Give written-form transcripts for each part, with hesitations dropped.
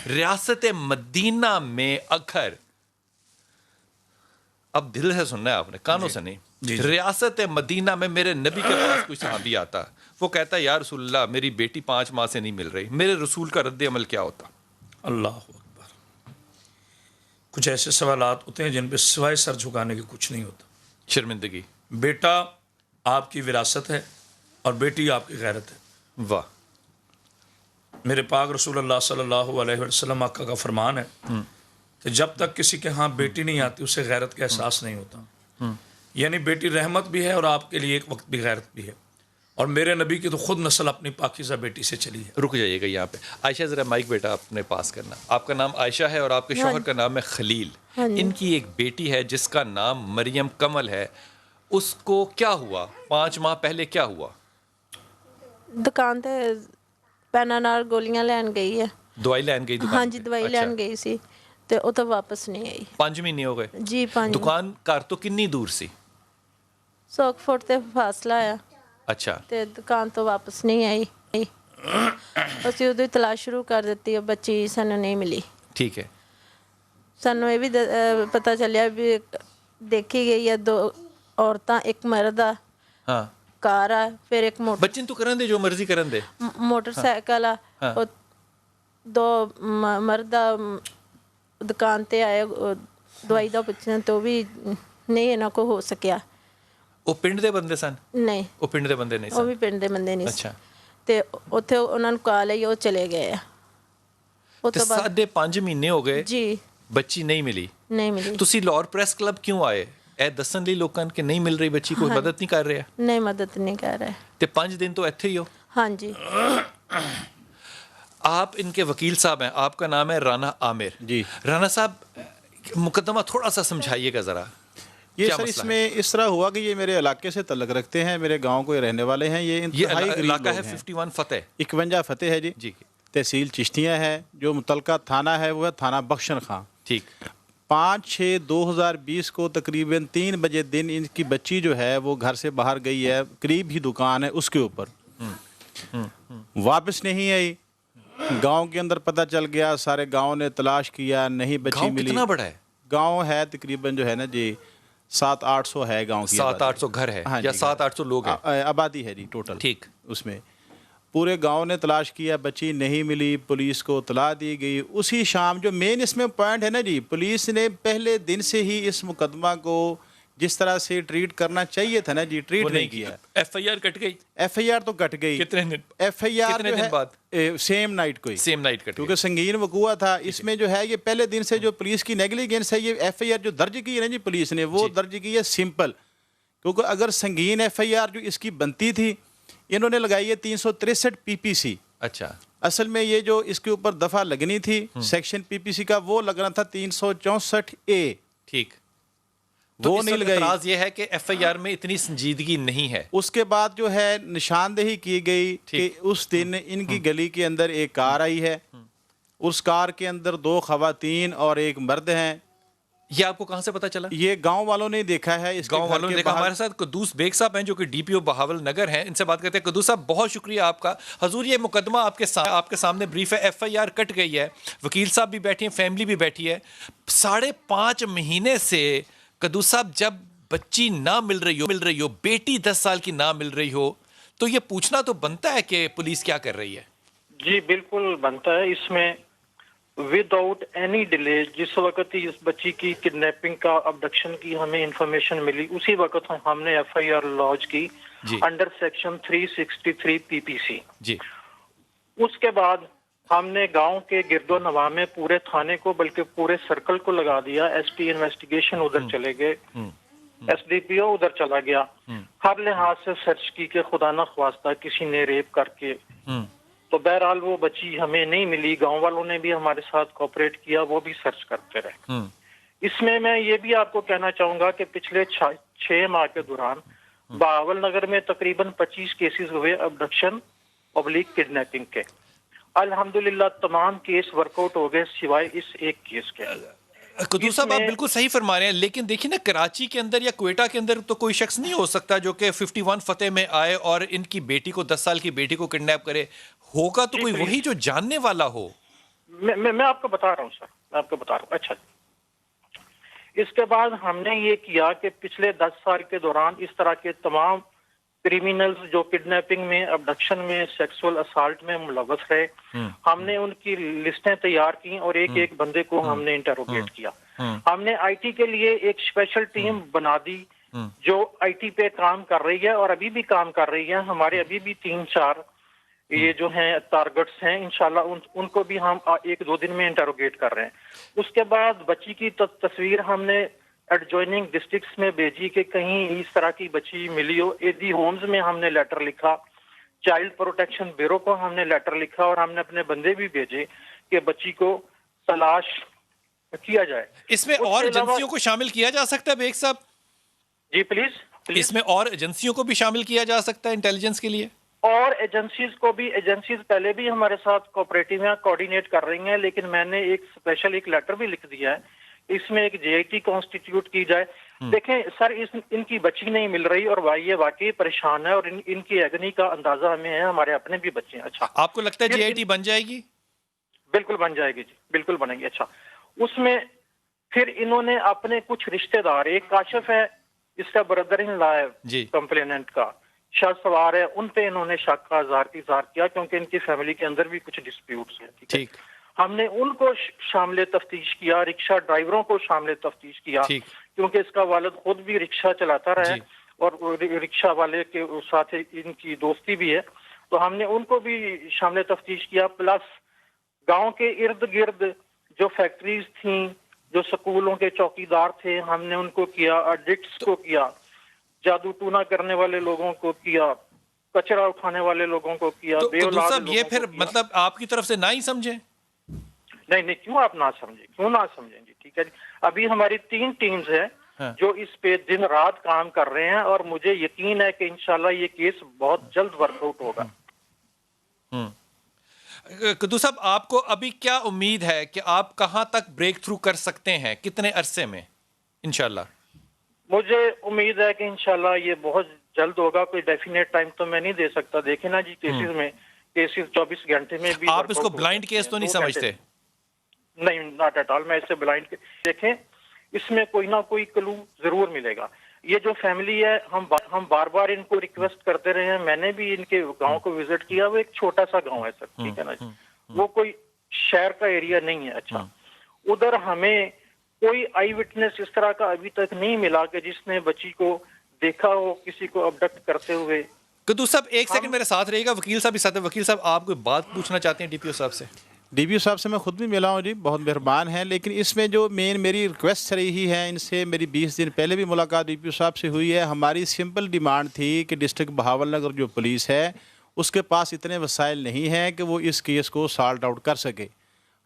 ریاست مدینہ میں اگر، اب دل سے سننا ہے آپ نے، کانوں سے نہیں، ریاست مدینہ میں میرے نبی کے پاس کوئی صحابی آتا، وہ کہتا ہے یا رسول اللہ میری بیٹی 5 ماہ سے نہیں مل رہی، میرے رسول کا رد عمل کیا ہوتا؟ اللہ اکبر. کچھ ایسے سوالات ہوتے ہیں جن پہ سوائے سر جھکانے کے کچھ نہیں ہوتا. شرمندگی. بیٹا آپ کی وراثت ہے اور بیٹی آپ کی غیرت ہے. واہ. میرے پاک رسول اللہ صلی اللہ علیہ وسلم آقا کا فرمان ہے کہ جب تک کسی کے ہاں بیٹی نہیں آتی اسے غیرت کا احساس نہیں ہوتا. یعنی بیٹی رحمت بھی ہے اور آپ کے لیے ایک وقت بھی غیرت بھی ہے. اور میرے نبی کی تو خود نسل اپنی پاکیزہ بیٹی سے چلی ہے. رک جائیے گا یہاں پہ. عائشہ ذرا مائک بیٹا اپنے پاس کرنا. آپ کا نام عائشہ ہے اور آپ کے شوہر کا نام ہے خلیل. ان کی ایک بیٹی ہے جس کا نام مریم کمل ہے. اس کو کیا ہوا 5 ماہ پہلے؟ کیا ہوا؟ دکان تے پینانار گولیاں لین گئی ہے. دوائی لین گئی دکان؟ ہاں جی دوائی لین گئی سی تے او تو واپس نہیں آئی. 5 مہینے ہو گئے جی 5. دکان گھر تو کنی دور سی؟ 100 فٹ تے فاصلہ آیا. اچھا. تے دکان تو واپس نہیں آئی. اسی ادھر تلاش شروع کر دیتی ہے. بچی سانو نہیں ملی. ٹھیک ہے. سانو یہ بھی پتہ چلیا بھی دیکھی گئی ہے 2 عورتاں ایک مرد آ. ہاں. کار آ پھر ایک موٹر بچن تو کرن دے جو مرضی کرن دے. موٹر سائیکل آ. 2 مرد دکان تے آئے دوائی دا پوچھنا تو بھی نہیں انہاں کو ہو سکیا. وہ پنڈ دے بندے سن؟ نہیں وہ پنڈ دے بندے نہیں سن. وہ بھی پنڈ دے بندے نہیں. اچھا. تے اوتھے انہاں نوں کال آئی وہ چلے گئے. تے 5.5 مہینے ہو گئے جی بچی نہیں ملی. نہیں ملی. تسی لاہور پریس کلب کیوں آئے؟ اے دسن لی لوکاں کہ نہیں مل رہی بچی، کوئی مدد نہیں کر رہے؟ نہیں مدد نہیں کر رہے. تے 5 دن تو ایتھے ہی ہو. ہاں جی. آپ ان کے وکیل صاحب ہیں، آپ کا نام ہے رانا عامر. جی. رانا صاحب مقدمہ تھوڑا سا سمجھائیے گا ذرا. یہ سر اس میں اس طرح ہوا کہ یہ میرے علاقے سے تعلق رکھتے ہیں، میرے گاؤں کو یہ رہنے والے ہیں. یہ انتہائی غریب علاقہ لوگ ہے ہیں. 51 فتح. 51 فتح ہے جی. تحصیل چشتیاں ہے. جو متعلقہ تھانہ ہے وہ ہے تھانہ بخشن خان. ٹھیک. 5/6/2020 کو تقریباً 3 بجے دن ان کی بچی جو ہے وہ گھر سے باہر گئی ہے. قریب ہی دکان ہے اس کے اوپر، واپس نہیں آئی. گاؤں کے اندر پتہ چل گیا، سارے گاؤں نے تلاش کیا، نہیں بچی ملی. کتنا بڑا ہے گاؤں؟ ہے تقریباً جو ہے نا جی 700-800 ہے گاؤں کی. 700-800 گھر ہے یا 700-800 لوگ ہیں؟ آبادی ہے جی ٹوٹل. ٹھیک. اس میں پورے گاؤں نے تلاش کیا، بچی نہیں ملی. پولیس کو اطلاع دی گئی اسی شام. جو مین اس میں پوائنٹ ہے نا جی، پولیس نے پہلے دن سے ہی اس مقدمہ کو جس طرح سے ٹریٹ کرنا چاہیے تھا نا جی، ٹریٹ نہیں کیا. ایف آئی آر کٹ گئی. ایف آئی آر تو کٹ گئی. کتنے دن؟ ایف آئی آر کتنے دن بعد؟ سیم نائٹ کو ہی. سیم نائٹ کٹ. کیونکہ سنگین وقوع تھا اس میں. جو ہے یہ پہلے دن سے جو پولیس کی نیگلیجنس ہے، یہ ایف آئی آر جو درج کی ہے نا جی پولیس نے، وہ درج کی ہے سمپل. کیونکہ اگر سنگین ایف آئی آر جو اس کی بنتی تھی، انہوں نے لگائی ہے 363 پی پی سی. اچھا. اصل میں یہ جو اس کے اوپر دفعہ لگنی تھی سیکشن پی پی سی کا، وہ لگنا تھا 364 اے. ٹھیک. وہ نہیں لگائی. اعتراض یہ ہے کہ ایف آئی آر میں اتنی سنجیدگی نہیں ہے. اس کے بعد جو ہے نشاندہی کی گئی کہ اس دن ان کی گلی کے اندر ایک کار آئی ہے. اس کار کے اندر 2 خواتین اور ایک مرد ہیں. یہ آپ کو کہاں سے پتا چلا؟ یہ گاؤں والوں نے دیکھا ہے. اس گاؤں والوں نے دیکھا. ہمارے ساتھ قدوس بیگ صاحب ہیں جو کہ ڈی پی او بہاول نگر ہیں، ان سے بات کرتے ہیں. قدوس صاحب بہت شکریہ آپ کا. حضور یہ مقدمہ آپ کے سامنے بریف ہے. ایف آئی آر کٹ گئی ہے، وکیل صاحب بھی بیٹھے ہیں، فیملی بھی بیٹھی ہے. 5.5 مہینے سے قدوس صاحب جب بچی نہ مل رہی ہو، بیٹی 10 سال کی نہ مل رہی ہو، تو یہ پوچھنا تو بنتا ہے کہ پولیس کیا کر رہی ہے. جی بالکل بنتا ہے. اس میں ود آؤٹ اینی ڈیلے جس وقت اس بچی کی کڈنیپنگ کا ابڈکشن کی ہمیں انفارمیشن ملی، اسی وقت ہم نے ایف آئی آر لانچ کی انڈر سیکشن 363 پی پی سی. جی. اس کے بعد ہم نے گاؤں کے گرد و نواح میں پورے تھانے کو بلکہ پورے سرکل کو لگا دیا. ایس پی انویسٹیگیشن ادھر چلے گئے، ایس ڈی پی او ادھر چلا گیا. ہر لحاظ سے سرچ کی کہ خدا نہ خواستہ کسی نے ریپ کر کے. تو بہرحال وہ بچی ہمیں نہیں ملی. گاؤں والوں نے بھی ہمارے ساتھ کوپریٹ کیا، وہ بھی سرچ کرتے رہے. اس میں یہ بھی آپ کو کہنا چاہوں گا کہ پچھلے 6 ماہ کے دوران بہاول نگر میں تقریباً 25 کیسز ہوئے ابڈکشن پبلک کڈنیپنگ کے. الحمدللہ تمام کیس ورک آؤٹ ہو گئے سوائے اس ایک کیس کے. قدوس صاحب آپ بالکل صحیح فرما رہے ہیں، لیکن دیکھیں نا کراچی کے اندر یا کوئٹہ کے اندر تو کوئی شخص نہیں ہو سکتا جو کہ 51 فتح میں آئے اور ان کی بیٹی کو 10 سال کی بیٹی کو کڈنیپ کرے. ہوگا تو کوئی وہی جو جاننے والا ہو. میں آپ کو بتا رہا ہوں سر، میں آپ کو بتا رہا ہوں. اچھا جی، اس کے بعد ہم نے یہ کیا کہ پچھلے 10 سال کے دوران اس طرح کے تمام کریمنلز جو کڈنیپنگ میں، ابڈکشن میں، سیکسول اسالٹ میں ملوث رہے، ہم نے ان کی لسٹیں تیار کی اور ایک ایک بندے کو ہم نے انٹروگیٹ کیا. ہم نے آئی ٹی کے لیے ایک اسپیشل ٹیم بنا دی جو آئی ٹی پہ کام کر رہی ہے اور ابھی بھی کام کر رہی ہے. ہمارے ابھی بھی 3-4 یہ جو ہیں ٹارگٹس ہیں، انشاءاللہ ان کو بھی ہم 1-2 دن میں انٹروگیٹ کر رہے ہیں. اس کے بعد بچی کی تصویر ہم نے ایڈجوائننگ ڈسٹرکٹس میں بھیجی کہ کہیں اس طرح کی بچی ملی ہو. ایدی ہومز میں ہم نے لیٹر لکھا، چائلڈ پروٹیکشن بیورو کو ہم نے لیٹر لکھا اور ہم نے اپنے بندے بھی بھیجے کہ بچی کو تلاش کیا جائے. اس میں اور ایجنسیوں کو شامل کیا جا سکتا ہے بیگ صاحب؟ جی پلیز. اس میں اور ایجنسیوں کو بھی شامل کیا جا سکتا ہے انٹیلیجنس کے لیے؟ اور ایجنسیز کو بھی، ایجنسیز پہلے بھی ہمارے ساتھ کوآپریٹو میں کوآرڈینیٹ کر رہی ہیں، لیکن میں نے ایک اسپیشل ایک لیٹر بھی لکھ دیا ہے اس میں ایک جے آئی ٹی کانسٹیٹیوٹ کی جائے. دیکھیں سر، ان کی بچی نہیں مل رہی اور یہ واقعی پریشان ہے اور ان کی ایگنی کا اندازہ ہمیں ہے، ہمارے اپنے بھی بچے ہیں. اچھا، آپ کو لگتا ہے جے آئی ٹی بن جائے گی؟ بالکل بن جائے گی جی، بالکل بنے گی. اچھا، اس میں پھر انہوں نے اپنے کچھ رشتہ دار، ایک کاشف ہے اس کا بردر ان لا ہے جی، کمپلیننٹ کا، شاہ سوار ہے، ان پہ انہوں نے شک کا اظہار کیا کیونکہ ان کی فیملی کے اندر بھی کچھ ڈسپیوٹس ہیں. ٹھیک. ہم نے ان کو شامل تفتیش کیا، رکشہ ڈرائیوروں کو شامل تفتیش کیا کیونکہ اس کا والد خود بھی رکشہ چلاتا رہا ہے اور رکشہ والے کے ساتھ ان کی دوستی بھی ہے، تو ہم نے ان کو بھی شامل تفتیش کیا. پلس گاؤں کے ارد گرد جو فیکٹریز تھیں، جو سکولوں کے چوکیدار تھے، ہم نے ان کو کیا، ایڈکٹس کو کیا، جادو ٹونا کرنے والے لوگوں کو کیا، کچرا اٹھانے والے لوگوں کو کیا. تو قدوس صاحب یہ پھر مطلب آپ کی طرف سے نہ ہی سمجھیں؟ نہیں، کیوں آپ نہ سمجھیں، کیوں نہ سمجھیں جی. ٹھیک ہے جی، ابھی ہماری 3 ٹیمز ہیں جو اس پہ دن رات کام کر رہے ہیں اور مجھے یقین ہے کہ انشاءاللہ یہ کیس بہت جلد ورک آؤٹ ہوگا. قدوس صاحب، آپ کو ابھی کیا امید ہے کہ آپ کہاں تک بریک تھرو کر سکتے ہیں، کتنے عرصے میں انشاءاللہ؟ مجھے امید ہے کہ انشاءاللہ یہ بہت جلد ہوگا. کوئی ڈیفینیٹ ٹائم تو میں نہیں دے سکتا. دیکھیں نا جی، کیسز 24 گھنٹے میں بھی. آپ اس کو بلائنڈ کیس تو نہیں سمجھتے؟ نہیں، ناٹ ایٹ آل. میں اس سے بلائنڈ دیکھیں، اس میں کوئی نہ کوئی کلو ضرور ملے گا. یہ جو فیملی ہے، ہم بار بار ان کو ریکویسٹ کرتے رہے ہیں. میں نے بھی ان کے گاؤں کو وزٹ کیا. وہ ایک چھوٹا سا گاؤں ہے سر، ٹھیک ہے نا جی، وہ کوئی شہر کا ایریا نہیں ہے. اچھا، ادھر ہمیں کوئی آئی وٹنس اس طرح کا ابھی تک نہیں ملا کہ جس نے بچی کو دیکھا ہو کسی کو ابڈکٹ کرتے ہوئے. قدوس صاحب ایک سیکنڈ میرے ساتھ رہے گا. وکیل صاحب بھی ساتھ ہیں. وکیل صاحب، آپ کوئی بات پوچھنا چاہتے ہیں ڈی پی او صاحب سے؟ ڈی پی او صاحب سے میں خود بھی ملا ہوں جی، بہت مہربان ہیں، لیکن اس میں جو میری ریکویسٹ رہی ہے ان سے، میری 20 دن پہلے بھی ملاقات ڈی پی او صاحب سے ہوئی ہے. ہماری سمپل ڈیمانڈ تھی کہ ڈسٹرکٹ بہاول نگر جو پولیس ہے اس کے پاس اتنے وسائل نہیں ہیں کہ وہ اس کیس کو سالٹ آؤٹ کر سکے.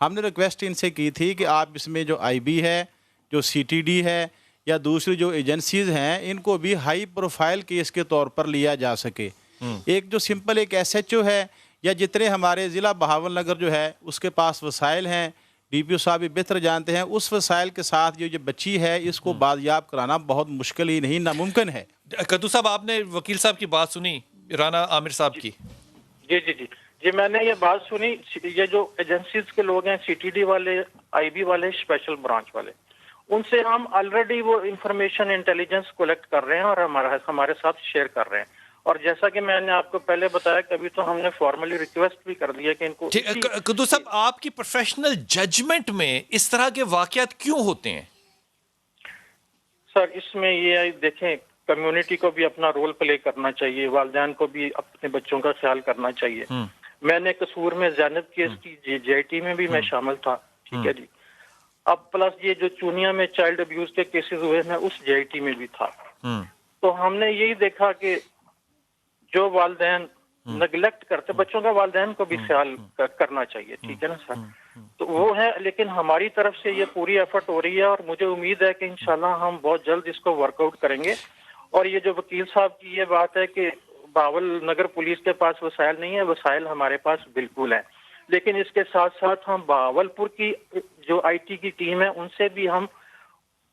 ہم نے ریکویسٹ ان سے کی تھی کہ آپ اس میں جو آئی بی ہے، جو سی ٹی ڈی ہے یا دوسری جو ایجنسیز ہیں، ان کو بھی ہائی پروفائل کیس کے طور پر لیا جا سکے. ایک جو سمپل ایک ایس ایچ او ہے یا جتنے ہمارے ضلع بہاول نگر جو ہے اس کے پاس وسائل ہیں، ڈی پی او صاحب بھی بہتر جانتے ہیں، اس وسائل کے ساتھ یہ جو بچی ہے اس کو بازیاب کرانا بہت مشکل ہی نہیں، ناممکن ہے. قدوس صاحب، آپ نے وکیل صاحب کی بات سنی، رانا عامر صاحب کی؟ جی میں نے یہ بات سنی. یہ جو ایجنسیز کے لوگ ہیں، سی ٹی ڈی والے، آئی بی والے، اسپیشل برانچ والے، ان سے ہم آلریڈی وہ انفارمیشن انٹیلیجنس کلیکٹ کر رہے ہیں اور ہمارے ساتھ شیئر کر رہے ہیں. اور جیسا کہ میں نے آپ کو پہلے بتایا کہ ابھی تو ہم نے فارملی ریکویسٹ بھی کر دیا کہ ان کو. قدوس صاحب، آپ کی پروفیشنل ججمنٹ میں اس طرح کے واقعات کیوں ہوتے ہیں؟ سر، اس میں یہ دیکھیں، کمیونٹی کو بھی اپنا رول پلے کرنا چاہیے، والدین کو بھی اپنے بچوں کا خیال کرنا چاہیے. میں نے قصور میں زینب کیس کی جے آئی ٹی میں بھی میں شامل تھا. ٹھیک ہے جی. اب پلس یہ جو چونیا میں چائلڈ ابیوز کے کیسز ہوئے ہیں اس جے آئی ٹی میں بھی تھا. تو ہم نے یہی دیکھا کہ جو والدین نگلیکٹ کرتے بچوں کا، والدین کو بھی خیال کرنا چاہیے. ٹھیک ہے نا سر؟ تو وہ ہے، لیکن ہماری طرف سے یہ پوری ایفرٹ ہو رہی ہے اور مجھے امید ہے کہ انشاءاللہ ہم بہت جلد اس کو ورک آؤٹ کریں گے. اور یہ جو وکیل صاحب کی یہ بات ہے کہ بہاول نگر پولیس کے پاس وسائل نہیں ہے، وسائل ہمارے پاس بالکل ہیں. لیکن اس کے ساتھ ساتھ ہم بہاولپور کی جو آئی ٹی کی ٹیم ہے ان سے بھی ہم